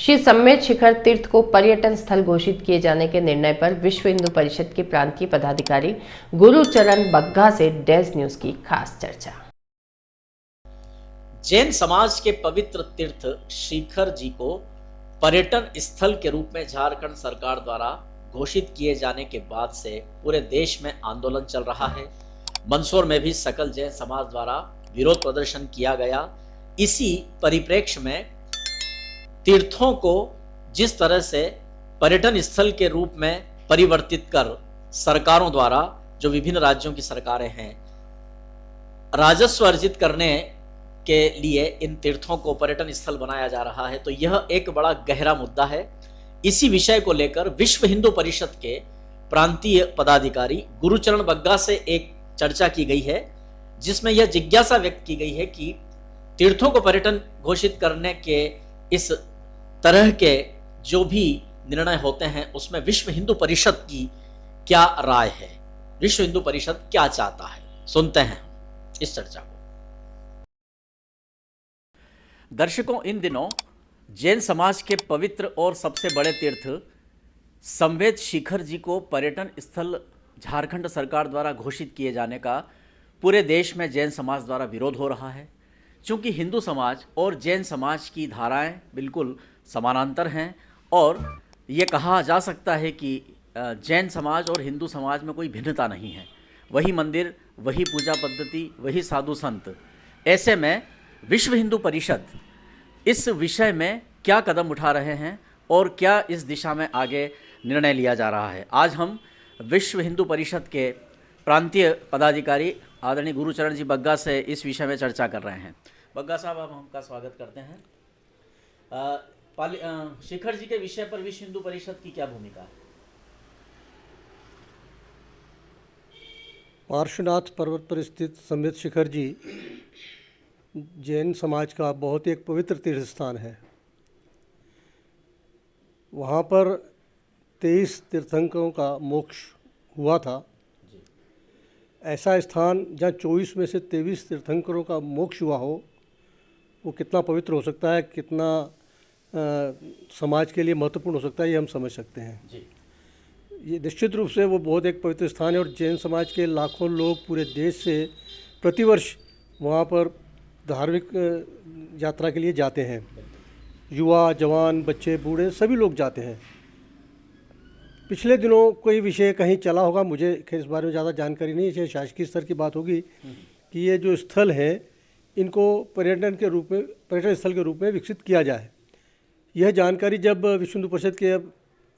श्री सम्मेत शिखर तीर्थ को पर्यटन स्थल घोषित किए जाने के निर्णय पर विश्व हिंदू परिषद के प्रांतीय पदाधिकारी गुरुचरण बग्गा से डेज न्यूज की खास चर्चा। जैन समाज के पवित्र तीर्थ शिखर जी को पर्यटन स्थल के रूप में झारखंड सरकार द्वारा घोषित किए जाने के बाद से पूरे देश में आंदोलन चल रहा है। मंदसौर में भी सकल जैन समाज द्वारा विरोध प्रदर्शन किया गया। इसी परिप्रेक्ष्य में तीर्थों को जिस तरह से पर्यटन स्थल के रूप में परिवर्तित कर सरकारों द्वारा, जो विभिन्न राज्यों की सरकारें हैं, राजस्व अर्जित करने के लिए इन तीर्थों को पर्यटन स्थल बनाया जा रहा है, तो यह एक बड़ा गहरा मुद्दा है। इसी विषय को लेकर विश्व हिंदू परिषद के प्रांतीय पदाधिकारी गुरुचरण बग्गा से एक चर्चा की गई है, जिसमें यह जिज्ञासा व्यक्त की गई है कि तीर्थों को पर्यटन घोषित करने के इस तरह के जो भी निर्णय होते हैं उसमें विश्व हिंदू परिषद की क्या राय है, विश्व हिंदू परिषद क्या चाहता है, सुनते हैं इस चर्चा को। दर्शकों, इन दिनों जैन समाज के पवित्र और सबसे बड़े तीर्थ सम्मेत शिखर जी को पर्यटन स्थल झारखंड सरकार द्वारा घोषित किए जाने का पूरे देश में जैन समाज द्वारा विरोध हो रहा है। चूँकि हिंदू समाज और जैन समाज की धाराएं बिल्कुल समानांतर हैं और ये कहा जा सकता है कि जैन समाज और हिंदू समाज में कोई भिन्नता नहीं है। वही मंदिर, वही पूजा पद्धति, वही साधु संत। ऐसे में विश्व हिंदू परिषद इस विषय में क्या कदम उठा रहे हैं और क्या इस दिशा में आगे निर्णय लिया जा रहा है, आज हम विश्व हिंदू परिषद के प्रांतीय पदाधिकारी आदरणीय गुरुचरण जी बग्गा से इस विषय में चर्चा कर रहे हैं। बग्गा साहब, आप हमका स्वागत करते हैं। शिखर जी के विषय पर विश्व हिंदू परिषद की क्या भूमिका है? पार्श्वनाथ पर्वत पर स्थित सम्मेत शिखर जी जैन समाज का बहुत ही एक पवित्र तीर्थ स्थान है। वहाँ पर 23 तीर्थंकरों का मोक्ष हुआ था। ऐसा स्थान जहाँ 24 में से 23 तीर्थंकरों का मोक्ष हुआ हो, वो कितना पवित्र हो सकता है, कितना समाज के लिए महत्वपूर्ण हो सकता है, ये हम समझ सकते हैं जी। ये निश्चित रूप से वो बहुत एक पवित्र स्थान है और जैन समाज के लाखों लोग पूरे देश से प्रतिवर्ष वहाँ पर धार्मिक यात्रा के लिए जाते हैं। युवा, जवान, बच्चे, बूढ़े सभी लोग जाते हैं। पिछले दिनों कोई विषय कहीं चला होगा, मुझे खैर इस बारे में ज़्यादा जानकारी नहीं है, शासकीय स्तर की बात होगी कि ये जो स्थल हैं इनको पर्यटन स्थल के रूप में विकसित किया जाए। यह जानकारी जब विश्व हिंदू परिषद के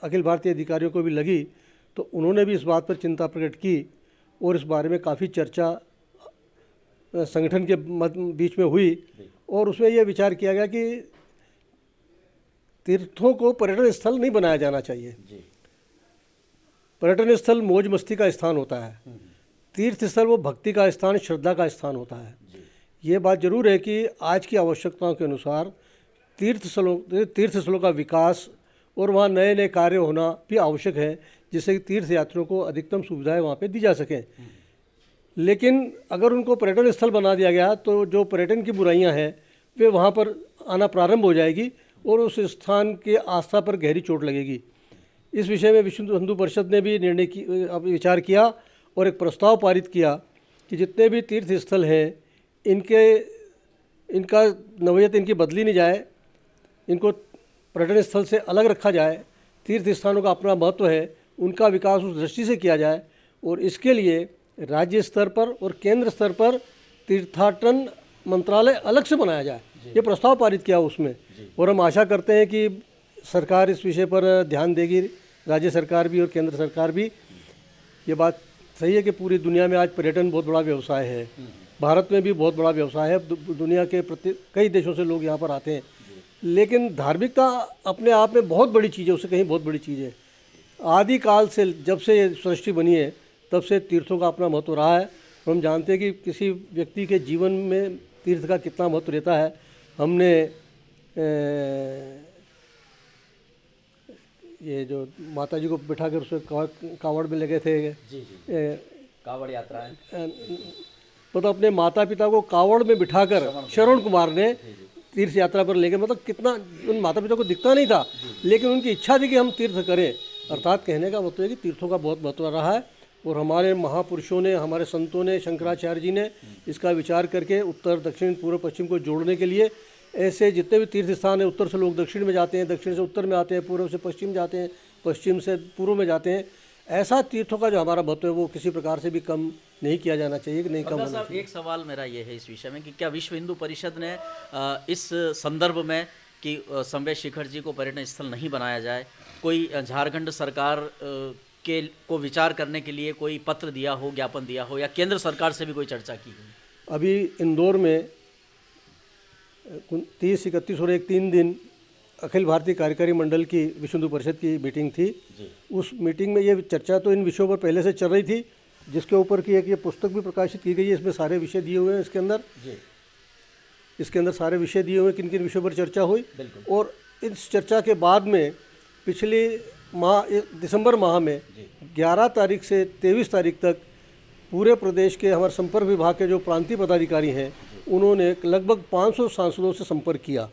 अखिल भारतीय अधिकारियों को भी लगी तो उन्होंने भी इस बात पर चिंता प्रकट की और इस बारे में काफ़ी चर्चा संगठन के बीच में हुई और उसमें यह विचार किया गया कि तीर्थों को पर्यटन स्थल नहीं बनाया जाना चाहिए। पर्यटन स्थल मौज मस्ती का स्थान होता है, तीर्थ स्थल वो भक्ति का स्थान, श्रद्धा का स्थान होता है। ये बात जरूर है कि आज की आवश्यकताओं के अनुसार तीर्थ स्थलों का विकास और वहाँ नए नए कार्य होना भी आवश्यक है, जिससे कि तीर्थ यात्रियों को अधिकतम सुविधाएं वहाँ पे दी जा सकें। लेकिन अगर उनको पर्यटन स्थल बना दिया गया तो जो पर्यटन की बुराइयां हैं वे वहाँ पर आना प्रारंभ हो जाएगी और उस स्थान के आस्था पर गहरी चोट लगेगी। इस विषय में विश्व हिंदू परिषद ने भी विचार किया और एक प्रस्ताव पारित किया कि जितने भी तीर्थ स्थल हैं इनका नौयत इनकी बदली नहीं जाए, इनको पर्यटन स्थल से अलग रखा जाए। तीर्थ स्थानों का अपना महत्व है, उनका विकास उस दृष्टि से किया जाए और इसके लिए राज्य स्तर पर और केंद्र स्तर पर तीर्थाटन मंत्रालय अलग से बनाया जाए। ये प्रस्ताव पारित किया उसमें और हम आशा करते हैं कि सरकार इस विषय पर ध्यान देगी, राज्य सरकार भी और केंद्र सरकार भी। ये बात सही है कि पूरी दुनिया में आज पर्यटन बहुत बड़ा व्यवसाय है, भारत में भी बहुत बड़ा व्यवसाय है, दुनिया के कई देशों से लोग यहाँ पर आते हैं। लेकिन धार्मिकता अपने आप में बहुत बड़ी चीज़ है, उससे कहीं बहुत बड़ी चीज़ है। आदिकाल से जब से ये सृष्टि बनी है तब से तीर्थों का अपना महत्व रहा है। हम जानते हैं कि किसी व्यक्ति के जीवन में तीर्थ का कितना महत्व रहता है। हमने ये जो माता जी को बिठा कर उसमें कावड़ में लगे थे जी। कावड़ यात्रा है तो अपने माता पिता को कावड़ में बिठाकर श्रवण कुमार ने तीर्थ यात्रा पर लेके, मतलब कितना उन माता पिता को दिखता नहीं था, लेकिन उनकी इच्छा थी कि हम तीर्थ करें। अर्थात कहने का मतलब है कि तीर्थों का बहुत महत्व रहा है और हमारे महापुरुषों ने, हमारे संतों ने, शंकराचार्य जी ने इसका विचार करके उत्तर दक्षिण पूर्व पश्चिम को जोड़ने के लिए ऐसे जितने भी तीर्थ स्थान हैं, उत्तर से लोग दक्षिण में जाते हैं, दक्षिण से उत्तर में आते हैं, पूर्व से पश्चिम जाते हैं, पश्चिम से पूर्व में जाते हैं, ऐसा तीर्थों का जो हमारा महत्व है वो किसी प्रकार से भी कम नहीं किया जाना चाहिए, कि नहीं कम होना चाहिए। एक सवाल मेरा ये है इस विषय में कि क्या विश्व हिंदू परिषद ने इस संदर्भ में कि संवेद शिखर जी को पर्यटन स्थल नहीं बनाया जाए, कोई झारखंड सरकार के को विचार करने के लिए कोई पत्र दिया हो, ज्ञापन दिया हो, या केंद्र सरकार से भी कोई चर्चा की हो? अभी इंदौर में 30, 31 और 3 दिन अखिल भारतीय कार्यकारी मंडल की विश्व हिंदू परिषद की मीटिंग थी। उस मीटिंग में ये चर्चा तो इन विषयों पर पहले से चल रही थी, जिसके ऊपर की एक ये पुस्तक भी प्रकाशित की गई है। इसमें सारे विषय दिए हुए हैं, इसके अंदर सारे विषय दिए हुए हैं, किन किन विषयों पर चर्चा हुई। और इस चर्चा के बाद में पिछले दिसंबर माह में 11 तारीख से 23 तारीख तक पूरे प्रदेश के हमारे संपर्क विभाग के जो प्रांतीय पदाधिकारी हैं, उन्होंने लगभग 500 सांसदों से संपर्क किया,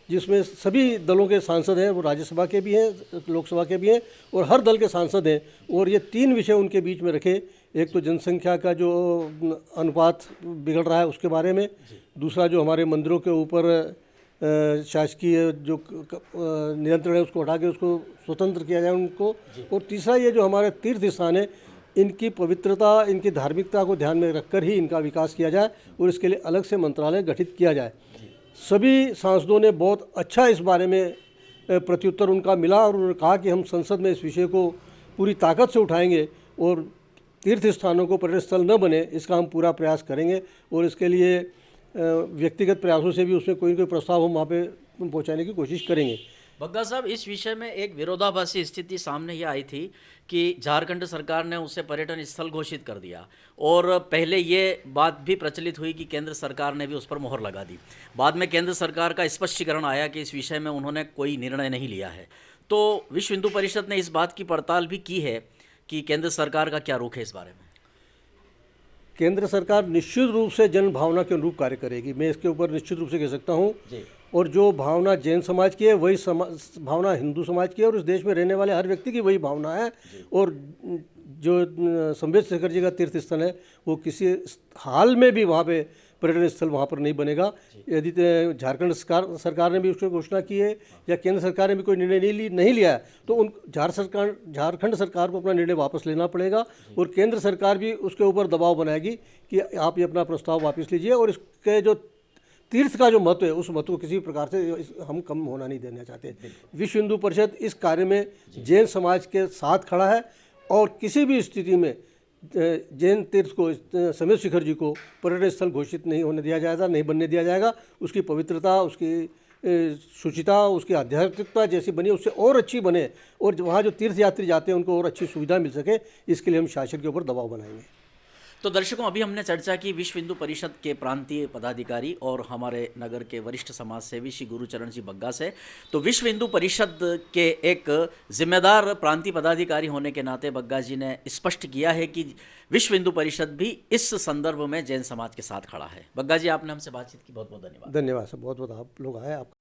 जिसमें सभी दलों के सांसद हैं, वो राज्यसभा के भी हैं, लोकसभा के भी हैं, और हर दल के सांसद हैं। और ये 3 विषय उनके बीच में रखे। एक तो जनसंख्या का जो अनुपात बिगड़ रहा है उसके बारे में, दूसरा जो हमारे मंदिरों के ऊपर शासकीय जो नियंत्रण है उसको हटा के उसको स्वतंत्र किया जाए उनको, और तीसरा ये जो हमारे तीर्थ स्थान है इनकी पवित्रता, इनकी धार्मिकता को ध्यान में रखकर ही इनका विकास किया जाए और इसके लिए अलग से मंत्रालय गठित किया जाए। सभी सांसदों ने बहुत अच्छा इस बारे में प्रत्युत्तर उनका मिला और उन्होंने कहा कि हम संसद में इस विषय को पूरी ताकत से उठाएंगे और तीर्थ स्थानों को पर्यटन स्थल न बने इसका हम पूरा प्रयास करेंगे, और इसके लिए व्यक्तिगत प्रयासों से भी उसमें कोई न कोई प्रस्ताव हम वहाँ पे पहुँचाने की कोशिश करेंगे। बग्गा साहब, इस विषय में एक विरोधाभासी स्थिति सामने ये आई थी कि झारखंड सरकार ने उसे पर्यटन स्थल घोषित कर दिया, और पहले ये बात भी प्रचलित हुई कि केंद्र सरकार ने भी उस पर मोहर लगा दी। बाद में केंद्र सरकार का स्पष्टीकरण आया कि इस विषय में उन्होंने कोई निर्णय नहीं लिया है। तो विश्व हिंदू परिषद ने इस बात की पड़ताल भी की है कि केंद्र सरकार का क्या रुख है इस बारे में? केंद्र सरकार निश्चित रूप से जन भावना के अनुरूप कार्य करेगी, मैं इसके ऊपर निश्चित रूप से कह सकता हूँ। और जो भावना जैन समाज की है वही भावना हिंदू समाज की है, और इस देश में रहने वाले हर व्यक्ति की वही भावना है। और जो संवेद शिखर जी का तीर्थ स्थल है वो किसी हाल में भी वहाँ पे पर्यटन स्थल वहाँ पर नहीं बनेगा। यदि झारखंड सरकार ने भी उसकी घोषणा की है या केंद्र सरकार ने भी कोई निर्णय नहीं लिया है, तो उन झारखंड सरकार को अपना निर्णय वापस लेना पड़ेगा, और केंद्र सरकार भी उसके ऊपर दबाव बनाएगी कि आप ये अपना प्रस्ताव वापस लीजिए, और इसके जो तीर्थ का जो महत्व है उस महत्व को किसी प्रकार से हम कम होना नहीं देना चाहते। विश्व हिंदू परिषद इस कार्य में जैन समाज के साथ खड़ा है, और किसी भी स्थिति में जैन तीर्थ को, संवेद शिखर जी को पर्यटन स्थल घोषित नहीं होने दिया जाएगा, नहीं बनने दिया जाएगा। उसकी पवित्रता, उसकी शुचिता, उसकी आध्यात्मिकता जैसी बनी उससे और अच्छी बने, और वहाँ जो तीर्थ यात्री जाते हैं उनको और अच्छी सुविधा मिल सके, इसके लिए हम शासन के ऊपर दबाव बनाएंगे। तो दर्शकों, अभी हमने चर्चा की विश्व हिंदू परिषद के प्रांतीय पदाधिकारी और हमारे नगर के वरिष्ठ समाज सेवी श्री गुरुचरण जी बग्गा से। तो विश्व हिंदू परिषद के एक जिम्मेदार प्रांतीय पदाधिकारी होने के नाते बग्गा जी ने स्पष्ट किया है कि विश्व हिंदू परिषद भी इस संदर्भ में जैन समाज के साथ खड़ा है। बग्गा जी, आपने हमसे बातचीत की, बहुत बहुत धन्यवाद। धन्यवाद सर, बहुत बहुत आप लोग आए, आपका